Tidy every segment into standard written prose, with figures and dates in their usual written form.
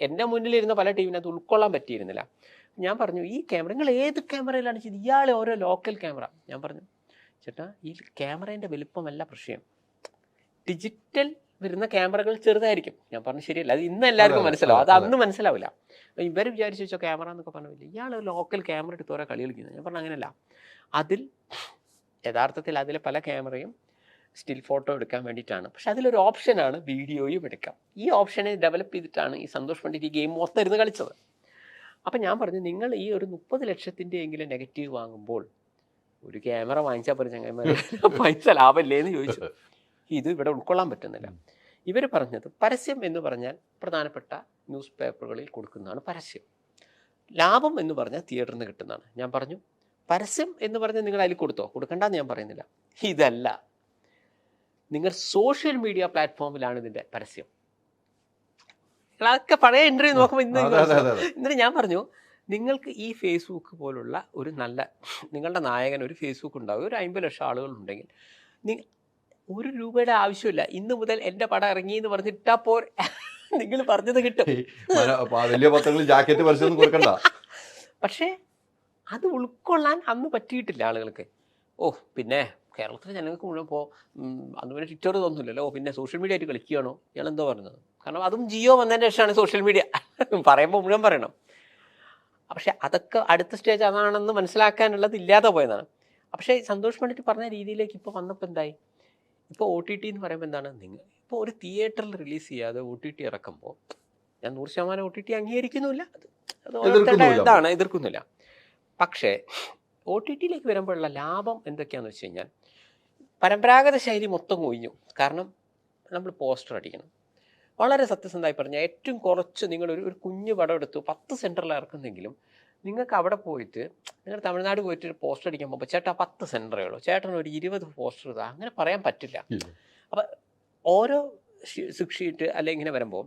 എൻ്റെ മുന്നിലിരുന്ന പല ടീമിനകത്ത് ഉൾക്കൊള്ളാൻ പറ്റിയിരുന്നില്ല. ഞാൻ പറഞ്ഞു ഈ ക്യാമറ നിങ്ങൾ ഏത് ക്യാമറയിലാണ് ചെയ്ത്, ഇയാൾ ഓരോ ലോക്കൽ ക്യാമറ. ഞാൻ പറഞ്ഞു ചേട്ടാ ഈ ക്യാമറേൻ്റെ വലുപ്പമല്ല പ്രശ്നം, ഡിജിറ്റൽ വരുന്ന ക്യാമറകൾ ചെറുതായിരിക്കും. ഞാൻ പറഞ്ഞു ശരിയല്ല, അത് ഇന്ന് എല്ലാവർക്കും മനസ്സിലാവും, അത് അന്ന് മനസ്സിലാവില്ല. ഇവർ വിചാരിച്ചു വെച്ചോ ക്യാമറ എന്നൊക്കെ പറഞ്ഞില്ല, ഇയാൾ ലോക്കൽ ക്യാമറ എടുത്ത് ഓരോ കളി കളിക്കുന്നത്. ഞാൻ പറഞ്ഞു അങ്ങനെയല്ല, അതിൽ യഥാർത്ഥത്തിൽ അതിലെ പല ക്യാമറയും സ്റ്റിൽ ഫോട്ടോ എടുക്കാൻ വേണ്ടിയിട്ടാണ്, പക്ഷെ അതിലൊരു ഓപ്ഷനാണ് വീഡിയോയും എടുക്കാം. ഈ ഓപ്ഷനെ ഡെവലപ്പ് ചെയ്തിട്ടാണ് ഈ സന്തോഷ് പണ്ഡിറ്റ് ഈ ഗെയിം മൊത്തം ഇരുന്ന് കളിച്ചത്. അപ്പം ഞാൻ പറഞ്ഞു നിങ്ങൾ ഈ ഒരു 30 ലക്ഷത്തിൻ്റെ എങ്കിലും നെഗറ്റീവ് വാങ്ങുമ്പോൾ ഒരു ക്യാമറ വാങ്ങിച്ചാൽ പോലെ ചങ്ങന്മാർ പൈസ ലാഭമല്ലേ എന്ന് ചോദിച്ചു. ഇത് ഇവിടെ ഉൾക്കൊള്ളാൻ പറ്റുന്നില്ല. ഇവർ പറഞ്ഞത് പരസ്യം എന്ന് പറഞ്ഞാൽ പ്രധാനപ്പെട്ട ന്യൂസ് പേപ്പറുകളിൽ കൊടുക്കുന്നതാണ് പരസ്യം, ലാഭം എന്ന് പറഞ്ഞാൽ തിയേറ്ററിൽ നിന്ന് കിട്ടുന്നതാണ്. ഞാൻ പറഞ്ഞു പരസ്യം എന്ന് പറഞ്ഞാൽ നിങ്ങൾ അതിൽ കൊടുക്കണ്ടെന്ന് ഞാൻ പറയുന്നില്ല, ഇതല്ല, നിങ്ങൾ സോഷ്യൽ മീഡിയ പ്ലാറ്റ്ഫോമിലാണ് ഇതിൻ്റെ പരസ്യം. നിങ്ങളൊക്കെ പഴയ ഇൻ്റർവ്യൂ നോക്കുമ്പോൾ ഇന്നലെ ഞാൻ പറഞ്ഞു നിങ്ങൾക്ക് ഈ ഫേസ്ബുക്ക് പോലുള്ള ഒരു നല്ല നിങ്ങളുടെ നായകൻ ഒരു ഫേസ്ബുക്ക് ഉണ്ടാവും, ഒരു 50 ലക്ഷം ആളുകളുണ്ടെങ്കിൽ ഒരു രൂപയുടെ ആവശ്യമില്ല, ഇന്ന് മുതൽ എൻ്റെ പടം ഇറങ്ങി എന്ന് പറഞ്ഞിട്ടാ പോർ, നിങ്ങൾ പറഞ്ഞത് കിട്ടും. പക്ഷേ അത് ഉൾക്കൊള്ളാൻ അന്ന് പറ്റിയിട്ടില്ല ആളുകൾക്ക്. പിന്നെ കേരളത്തിലെ ജനങ്ങൾക്ക് മുഴുവൻ ഇപ്പോൾ അന്ന് പിന്നെ ട്വിറ്റർ തോന്നുന്നില്ലല്ലോ, പിന്നെ സോഷ്യൽ മീഡിയ ആയിട്ട് കളിക്കുകയാണോ ഇയാളെന്തോ പറഞ്ഞത്. കാരണം അതും ജിയോ വന്നതിൻ്റെ ശേഷമാണ് സോഷ്യൽ മീഡിയ, പറയുമ്പോൾ മുഴുവൻ പറയണം. പക്ഷെ അതൊക്കെ അടുത്ത സ്റ്റേജ് അതാണെന്ന് മനസ്സിലാക്കാനുള്ളത് ഇല്ലാതെ പോയതാണ്. പക്ഷേ സന്തോഷ് പണ്ഡിറ്റ് പറഞ്ഞ രീതിയിലേക്ക് ഇപ്പോൾ വന്നപ്പോൾ എന്തായി, ഇപ്പോൾ OTT എന്ന് പറയുമ്പോൾ എന്താണ്, നിങ്ങൾ ഇപ്പോൾ ഒരു തിയേറ്ററിൽ റിലീസ് ചെയ്യാതെ OTT ഇറക്കുമ്പോൾ ഞാൻ 100% OTT അംഗീകരിക്കുന്നില്ല, അത് ഓരോരുത്തരുടെ ഇതാണ്, എതിർക്കുന്നില്ല. പക്ഷേ OTTയിലേക്ക് വരുമ്പോഴുള്ള ലാഭം എന്തൊക്കെയാണെന്ന് വെച്ച് കഴിഞ്ഞാൽ പരമ്പരാഗത ശൈലി മൊത്തം ഒഴിഞ്ഞു. കാരണം നമ്മൾ പോസ്റ്റർ അടിക്കണം. വളരെ സത്യസന്ധമായി പറഞ്ഞാൽ ഏറ്റവും കുറച്ച് നിങ്ങളൊരു കുഞ്ഞു പടം എടുത്തു 10 സെൻറ്ററിൽ ഇറക്കുന്നെങ്കിലും നിങ്ങൾക്ക് അവിടെ പോയിട്ട് നിങ്ങൾ തമിഴ്നാട് പോയിട്ട് ഒരു പോസ്റ്റർ അടിക്കാൻ പോകുമ്പോൾ ചേട്ടാ 10 സെൻറ്ററേ ഉള്ളൂ, ചേട്ടൻ ഒരു 20 പോസ്റ്റർ ഇതാ, അങ്ങനെ പറയാൻ പറ്റില്ല. അപ്പം ഓരോ ഷീറ്റ് അല്ലെങ്കിൽ ഇങ്ങനെ വരുമ്പോൾ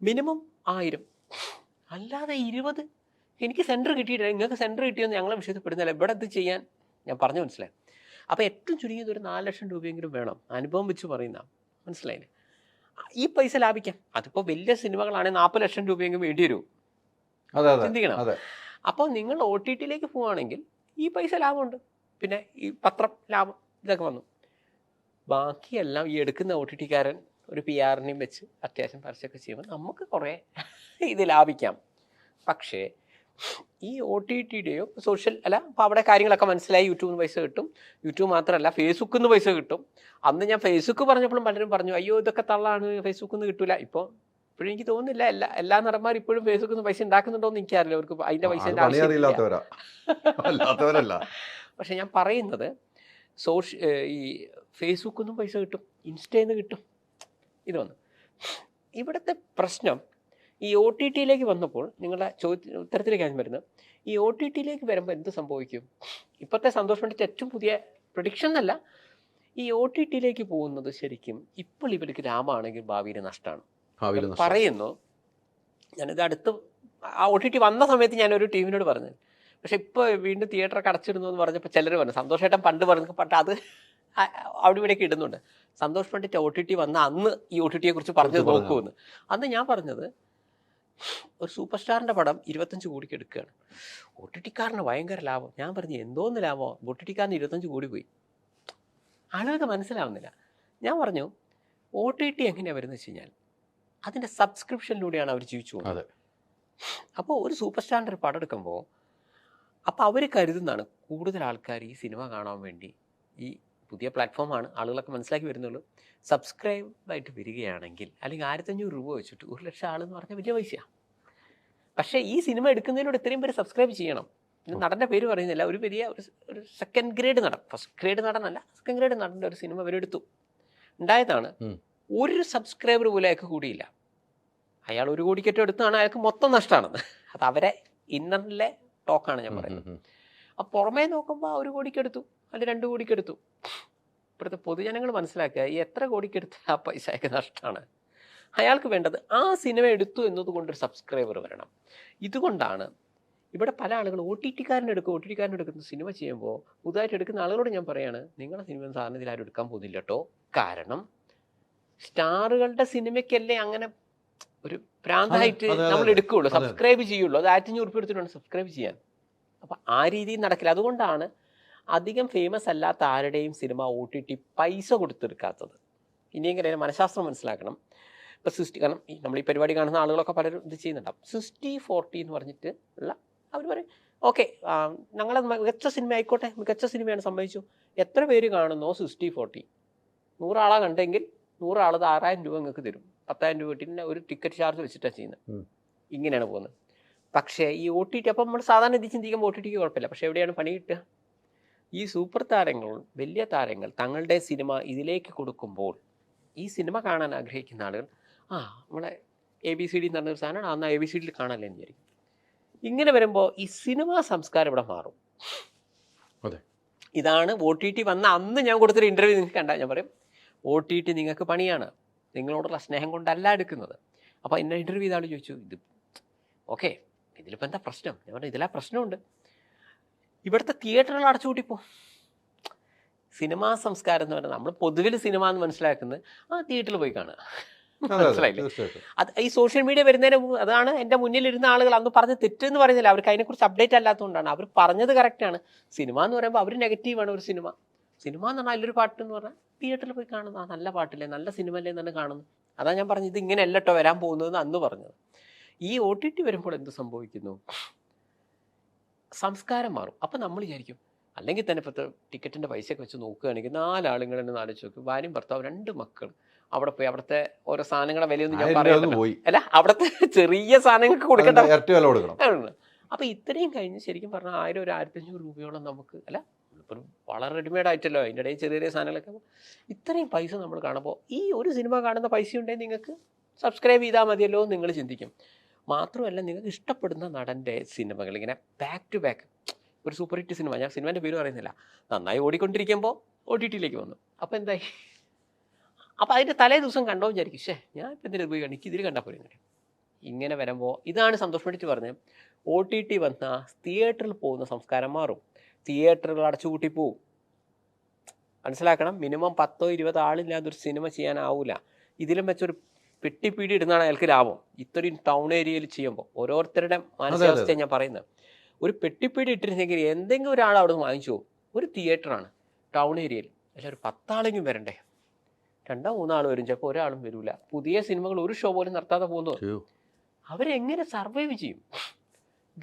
മിനിമം 1000, അല്ലാതെ 20 എനിക്ക് സെൻറ്റർ കിട്ടിയിട്ടില്ല, നിങ്ങൾക്ക് സെൻറ്റർ കിട്ടിയെന്ന് ഞങ്ങളെ വിഷയത്തിൽപ്പെടുന്നില്ല, ഇവിടെ ഇത് ചെയ്യാൻ ഞാൻ പറഞ്ഞു മനസ്സിലായി. അപ്പോൾ ഏറ്റവും ചുരുങ്ങിയത് ഒരു 4 ലക്ഷം രൂപയെങ്കിലും വേണം, അനുഭവം വെച്ച് പറയുന്ന മനസ്സിലായില്ലേ. ഈ പൈസ ലാഭിക്കാം. അതിപ്പോൾ വലിയ സിനിമകളാണെങ്കിൽ 40 ലക്ഷം രൂപയെങ്കിലും വേണ്ടി വരും, ചിന്തിക്കണം. അപ്പോൾ നിങ്ങൾ OTTയിലേക്ക് പോവുകയാണെങ്കിൽ ഈ പൈസ ലാഭമുണ്ട്, പിന്നെ ഈ പത്രം ലാഭം ഇതൊക്കെ വന്നു. ബാക്കിയെല്ലാം ഈ എടുക്കുന്ന OTTക്കാരൻ ഒരു PR-നെയും വെച്ച് അത്യാവശ്യം പരസ്യമൊക്കെ ചെയ്യുമ്പോൾ നമുക്ക് കുറേ ഇത് ലാഭിക്കാം. പക്ഷേ ഈ OTTയുടെയോ സോഷ്യൽ അല്ല, അപ്പോൾ അവിടെ കാര്യങ്ങളൊക്കെ മനസ്സിലായി, യൂട്യൂബിൽ നിന്ന് പൈസ കിട്ടും. യൂട്യൂബ് മാത്രമല്ല ഫേസ്ബുക്കിൽ നിന്ന് പൈസ കിട്ടും. അന്ന് ഞാൻ ഫേസ്ബുക്ക് പറഞ്ഞപ്പോഴും പലരും പറഞ്ഞു അയ്യോ ഇതൊക്കെ തള്ളാണ്, ഫേസ്ബുക്കിൽ നിന്ന് കിട്ടില്ല. ഇപ്പോഴും എനിക്ക് തോന്നുന്നില്ല എല്ലാ നടന്മാരും ഇപ്പോഴും ഫേസ്ബുക്കിൽ നിന്ന് പൈസ ഉണ്ടാക്കുന്നുണ്ടോ എന്ന് എനിക്കറിയില്ല, അവർക്ക് അതിൻ്റെ പൈസ ആവശ്യമില്ല. പക്ഷെ ഞാൻ പറയുന്നത് ഈ ഫേസ്ബുക്കിൽ നിന്നും പൈസ കിട്ടും, ഇൻസ്റ്റയിൽ നിന്ന് കിട്ടും. ഇതൊന്ന് ഇവിടുത്തെ പ്രശ്നം ഈ OTTയിലേക്ക് വന്നപ്പോൾ നിങ്ങളുടെ ഉത്തരത്തിലേക്ക് ഞാൻ വരുന്നത്, ഈ OTTയിലേക്ക് വരുമ്പോൾ എന്ത് സംഭവിക്കും. ഇപ്പോഴത്തെ സന്തോഷ് പണ്ഡിറ്റ് ഏറ്റവും പുതിയ പ്രഡിക്ഷൻ എന്നല്ല, ഈ OTTയിലേക്ക് പോകുന്നത് ശരിക്കും ഇപ്പോൾ ഇവർക്ക് ലാഭമാണെങ്കിൽ ഭാവിയിൽ നഷ്ടമാണ് പറയുന്നു. ഞാനിത് അടുത്ത് ആ OTT വന്ന സമയത്ത് ഞാനൊരു ടീമിനോട് പറഞ്ഞു, പക്ഷെ ഇപ്പോൾ വീണ്ടും തിയേറ്ററൊക്കെ അടച്ചിടുന്നു എന്ന് പറഞ്ഞപ്പോൾ ചിലർ പറഞ്ഞു സന്തോഷേട്ടൻ പണ്ട് പറഞ്ഞു, പക്ഷേ അത് അവിടെ ഇവിടെയൊക്കെ ഇടുന്നുണ്ട്. സന്തോഷ് പണ്ഡിറ്റ് OTT വന്ന അന്ന് ഈ OTTയെക്കുറിച്ച് പറഞ്ഞത് നോക്കുമെന്ന്. അന്ന് ഞാൻ പറഞ്ഞത് ഒരു സൂപ്പർ സ്റ്റാറിൻ്റെ പടം 25 കോടിക്ക് എടുക്കുകയാണ്, OTTക്കാരന് ഭയങ്കര ലാഭം. ഞാൻ പറഞ്ഞു എന്തോന്ന് ലാഭമോ, OTTക്കാരന് 25 കോടി പോയി. ആളുകൾക്ക് മനസ്സിലാവുന്നില്ല. ഞാൻ പറഞ്ഞു OTT എങ്ങനെയാണ് വരുന്നത് വെച്ച് കഴിഞ്ഞാൽ അതിൻ്റെ സബ്സ്ക്രിപ്ഷനിലൂടെയാണ് അവർ ജീവിച്ചു പോകുന്നത്. അപ്പോൾ ഒരു സൂപ്പർ സ്റ്റാറിൻ്റെ ഒരു പടം എടുക്കുമ്പോൾ അപ്പോൾ അവർ കരുതുന്നതാണ് കൂടുതൽ ആൾക്കാർ ഈ സിനിമ കാണാൻ വേണ്ടി, ഈ പുതിയ പ്ലാറ്റ്ഫോമാണ് ആളുകളൊക്കെ മനസ്സിലാക്കി വരുന്നുള്ളൂ, സബ്സ്ക്രൈബായിട്ട് വരികയാണെങ്കിൽ അല്ലെങ്കിൽ 1500 രൂപ വെച്ചിട്ട് 1 ലക്ഷം ആളെന്ന് പറഞ്ഞാൽ വലിയ പൈസയാണ്. പക്ഷേ ഈ സിനിമ എടുക്കുന്നതിലൂടെ ഇത്രയും പേര് സബ്സ്ക്രൈബ് ചെയ്യണം. നടൻ്റെ പേര് പറയുന്നില്ല, ഒരു വലിയ ഒരു സെക്കൻഡ് ഗ്രേഡ് നടൻ, ഫസ്റ്റ് ഗ്രേഡ് നടനല്ല സെക്കൻഡ് ഗ്രേഡ് നടൻ്റെ ഒരു സിനിമ അവരെടുത്തു ഉണ്ടായതാണ്. ഒരു സബ്സ്ക്രൈബർ പോലും അയാൾക്ക് കൂടിയില്ല. അയാൾ 1 കോടിക്കറ്റോ എടുത്താണ്, അയാൾക്ക് മൊത്തം നഷ്ടമാണെന്ന്. അത് അവരെ ഇന്നറിലെ ടോക്കാണ് ഞാൻ പറയുന്നത്. അപ്പോൾ പുറമേ നോക്കുമ്പോൾ 1 കോടിക്കെടുത്തു അല്ലെങ്കിൽ 2 കോടിക്കെടുത്തു. ഇപ്പോഴത്തെ പൊതുജനങ്ങൾ മനസ്സിലാക്കുക ഈ എത്ര കോടിക്കെടുത്ത ആ പൈസയൊക്കെ നഷ്ടമാണ്. അയാൾക്ക് വേണ്ടത് ആ സിനിമ എടുത്തു എന്നതുകൊണ്ടൊരു സബ്സ്ക്രൈബർ വരണം. ഇതുകൊണ്ടാണ് ഇവിടെ പല ആളുകൾ OTTക്കാരനെടുക്കുന്ന സിനിമ ചെയ്യുമ്പോൾ പുതുതായിട്ട് എടുക്കുന്ന ആളുകളോട് ഞാൻ പറയാണ്, നിങ്ങളുടെ സിനിമ സാധനത്തിൽ ആരും എടുക്കാൻ പോകുന്നില്ല കേട്ടോ. കാരണം സ്റ്റാറുകളുടെ സിനിമയ്ക്കല്ലേ അങ്ങനെ ഒരു പ്രാന്തായിട്ട് നമ്മൾ എടുക്കുകയുള്ളൂ, സബ്സ്ക്രൈബ് ചെയ്യുള്ളൂ. അത് 1500 എടുത്തിട്ടുണ്ട് സബ്സ്ക്രൈബ് ചെയ്യാൻ. അപ്പം ആ രീതിയിൽ നടക്കില്ല. അതുകൊണ്ടാണ് അധികം ഫേമസ് അല്ലാത്ത ആരുടെയും സിനിമ OTT പൈസ കൊടുത്തെടുക്കാത്തത്. ഇനിയെങ്കിലും മനഃശാസ്ത്രം മനസ്സിലാക്കണം. ഇപ്പോൾ കാരണം നമ്മൾ ഈ പരിപാടി കാണുന്ന ആളുകളൊക്കെ പലരും ഇത് ചെയ്യുന്നുണ്ടാവും. 60-40 എന്ന് പറഞ്ഞിട്ട് ഉള്ള അവർ പറയും ഓക്കെ ഞങ്ങളെ മികച്ച സിനിമ ആയിക്കോട്ടെ, മികച്ച സിനിമയാണ് സമ്മതിച്ചു. എത്ര പേര് കാണുന്നോ 60-40, 100 ആളാ കണ്ടെങ്കിൽ 100 ആൾ 6000 രൂപ നിങ്ങൾക്ക് തരും. 10,000 രൂപ കിട്ടി ഒരു ടിക്കറ്റ് ചാർജ് വെച്ചിട്ടാണ് ചെയ്യുന്നത്. ഇങ്ങനെയാണ് പോകുന്നത്. പക്ഷേ ഈ OTT അപ്പം നമ്മൾ സാധാരണ ഇത് ചിന്തിക്കുമ്പോൾ OTTക്ക് കുഴപ്പമില്ല. പക്ഷേ എവിടെയാണ് പണി കിട്ടുക? ഈ സൂപ്പർ താരങ്ങൾ, വലിയ താരങ്ങൾ തങ്ങളുടെ സിനിമ ഇതിലേക്ക് കൊടുക്കുമ്പോൾ ഈ സിനിമ കാണാൻ ആഗ്രഹിക്കുന്ന ആളുകൾ നമ്മളെ ABCD എന്ന് പറഞ്ഞൊരു സാധനമാണ്, അന്ന് ABCD കാണാനല്ലേ എന്ന് വിചാരിക്കും. ഇങ്ങനെ വരുമ്പോൾ ഈ സിനിമാ സംസ്കാരം ഇവിടെ മാറും. ഇതാണ് OTT വന്ന അന്ന് ഞാൻ കൊടുത്തൊരു ഇൻ്റർവ്യൂ നിങ്ങൾക്ക് കണ്ടാൽ ഞാൻ പറയും OTT നിങ്ങൾക്ക് പണിയാണ്, നിങ്ങളോടുള്ള സ്നേഹം കൊണ്ടല്ല എടുക്കുന്നത്. അപ്പോൾ എന്നെ ഇൻ്റർവ്യൂ ചെയ്ത ആൾ ചോദിച്ചു ഇത് ഓക്കെ ഇതിലിപ്പോൾ എന്താ പ്രശ്നം? ഞാൻ പറഞ്ഞു ഇതിലാ പ്രശ്നമുണ്ട്. ഇവിടുത്തെ തിയേറ്ററുകൾ അടച്ചുകൂട്ടിപ്പോ. സിനിമാ സംസ്കാരം എന്ന് പറഞ്ഞാൽ നമ്മൾ പൊതുവിൽ സിനിമ എന്ന് മനസ്സിലാക്കുന്നത് തിയേറ്ററിൽ പോയി കാണുക, മനസ്സിലായില്ലേ? അത് ഈ സോഷ്യൽ മീഡിയ വരുന്നതിന് അതാണ് എൻ്റെ മുന്നിലിരുന്ന ആളുകൾ അന്ന് പറഞ്ഞ് തെറ്റെന്ന് പറയുന്നില്ല, അവർക്ക് അതിനെക്കുറിച്ച് അപ്ഡേറ്റ് അല്ലാത്തതുകൊണ്ടാണ്. അവർ പറഞ്ഞത് കറക്റ്റാണ്. സിനിമ എന്ന് പറയുമ്പോൾ അവർ നെഗറ്റീവാണ്. ഒരു സിനിമ എന്ന് പറഞ്ഞാൽ അതിലൊരു പാട്ട് എന്ന് പറഞ്ഞാൽ തിയേറ്ററിൽ പോയി കാണുന്നു, നല്ല പാട്ടില്ലേ, നല്ല സിനിമ അല്ലേ എന്നാണ് കാണുന്നു. അതാ ഞാൻ പറഞ്ഞത് ഇത് ഇങ്ങനെ അല്ലട്ടോ വരാൻ പോകുന്നതെന്ന് അന്ന് പറഞ്ഞത്. ഈ OTT വരുമ്പോൾ എന്ത് സംഭവിക്കുന്നു? സംസ്കാരം മാറും. അപ്പം നമ്മൾ വിചാരിക്കും അല്ലെങ്കിൽ തന്നെ ഇപ്പോഴത്തെ ടിക്കറ്റിൻ്റെ പൈസയൊക്കെ വെച്ച് നോക്കുകയാണെങ്കിൽ 4 ആളുകൾ തന്നെ ആലോചിച്ച് നോക്കും, ഭാര്യയും ഭർത്താവ് 2 മക്കൾ അവിടെ പോയി അവിടുത്തെ ഓരോ സാധനങ്ങളുടെ വിലയൊന്നും ഞാൻ പറയുന്നില്ല, അല്ല അവിടുത്തെ ചെറിയ സാധനങ്ങൾക്ക് കൊടുക്കണം. അപ്പം ഇത്രയും കഴിഞ്ഞ് ശരിക്കും പറഞ്ഞാൽ 1000 ഒരു 1500 രൂപയോളം നമുക്ക് അല്ല ഇപ്പം വളരെ റെഡിമെയ്ഡ് ആയിട്ടല്ലോ, അതിൻ്റെ ഇടയിൽ ചെറിയ ചെറിയ സാധനങ്ങളൊക്കെ. ഇത്രയും പൈസ നമ്മൾ കാണുമ്പോൾ ഈ ഒരു സിനിമ കാണുന്ന പൈസ ഉണ്ടെങ്കിൽ നിങ്ങൾക്ക് സബ്സ്ക്രൈബ് ചെയ്താൽ മതിയല്ലോ എന്ന് നിങ്ങൾ ചിന്തിക്കും. മാത്രമല്ല നിങ്ങൾക്ക് ഇഷ്ടപ്പെടുന്ന നടൻ്റെ സിനിമകൾ ഇങ്ങനെ ബാക്ക് ടു ബാക്ക് ഒരു സൂപ്പർ ഹിറ്റ് സിനിമ, ഞാൻ സിനിമേൻ്റെ പേര് പറയുന്നില്ല, നന്നായി ഓടിക്കൊണ്ടിരിക്കുമ്പോൾ OTTയിലേക്ക് വന്നു. അപ്പോൾ എന്തായി? അപ്പോൾ അതിൻ്റെ തലേ ദിവസം കണ്ടോ വിചാരിക്കും ഞാൻ ഇപ്പം എന്തിനു പോയി കണ്ടു, ഇതിൽ കണ്ടാൽ പോയി. ഇങ്ങനെ വരുമ്പോൾ ഇതാണ് സന്തോഷ് പണ്ഡിറ്റ് പറഞ്ഞത്, OTT വന്നാൽ തിയേറ്ററിൽ പോകുന്ന സംസ്കാരം മാറും, തിയേറ്ററുകൾ അടച്ചുകൂട്ടി പോവും. മനസ്സിലാക്കണം, മിനിമം 10-20 ആളില്ലാതൊരു സിനിമ ചെയ്യാനാവില്ല. ഇതിലും വെച്ചൊരു പെട്ടിപ്പീടി ഇടുന്നതാണ് അയാൾക്ക് ലാഭം. ഇത്രയും ടൗൺ ഏരിയയിൽ ചെയ്യുമ്പോൾ ഓരോരുത്തരുടെ മാനസികാവസ്ഥയാണ് ഞാൻ പറയുന്നത്. ഒരു പെട്ടിപ്പീടി ഇട്ടിരുന്നെങ്കിൽ എന്തെങ്കിലും ഒരാൾ അവിടെ നിന്ന് വാങ്ങിച്ചു പോകും. ഒരു തിയേറ്ററാണ് ടൗൺ ഏരിയയിൽ, അല്ല ഒരു 10 ആളെങ്കിലും വരണ്ടേ? 2-3 ആൾ വരും, ചിലപ്പോൾ ഒരാളും വരില്ല. പുതിയ സിനിമകൾ ഒരു ഷോ പോലും നടത്താതെ പോകുന്നത് അവരെങ്ങനെ സർവൈവ് ചെയ്യും?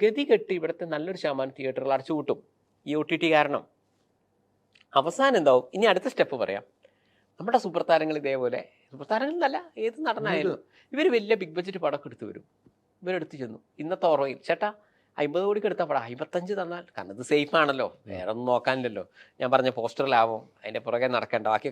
ഗതി കെട്ടി ഇവിടുത്തെ നല്ലൊരു ശതമാനം തിയേറ്ററുകൾ അടച്ചുകൂട്ടും ഈ OTT കാരണം. അവസാനം എന്താവും? ഇനി അടുത്ത സ്റ്റെപ്പ് പറയാം. നമ്മുടെ സൂപ്പർ താരങ്ങൾ ഇതേപോലെ, സൂപ്പർ താരങ്ങൾ എന്നല്ല ഏത് നടനായാലും, ഇവർ വലിയ ബിഗ് ബഡ്ജറ്റ് പടമൊക്കെ എടുത്ത് വരും. ഇവരെടുത്ത് ചെന്നു ഇന്നത്തെ ഓർമ്മയിൽ ചേട്ടാ 50 കോടിക്ക് എടുത്താൽ പടം 55 തന്നാൽ, കാരണം ഇത് സേഫ് ആണല്ലോ, വേറെ ഒന്നും നോക്കാനില്ലല്ലോ. ഞാൻ പറഞ്ഞ പോസ്റ്ററിലാവും, അതിൻ്റെ പുറകെ നടക്കേണ്ട, ബാക്കി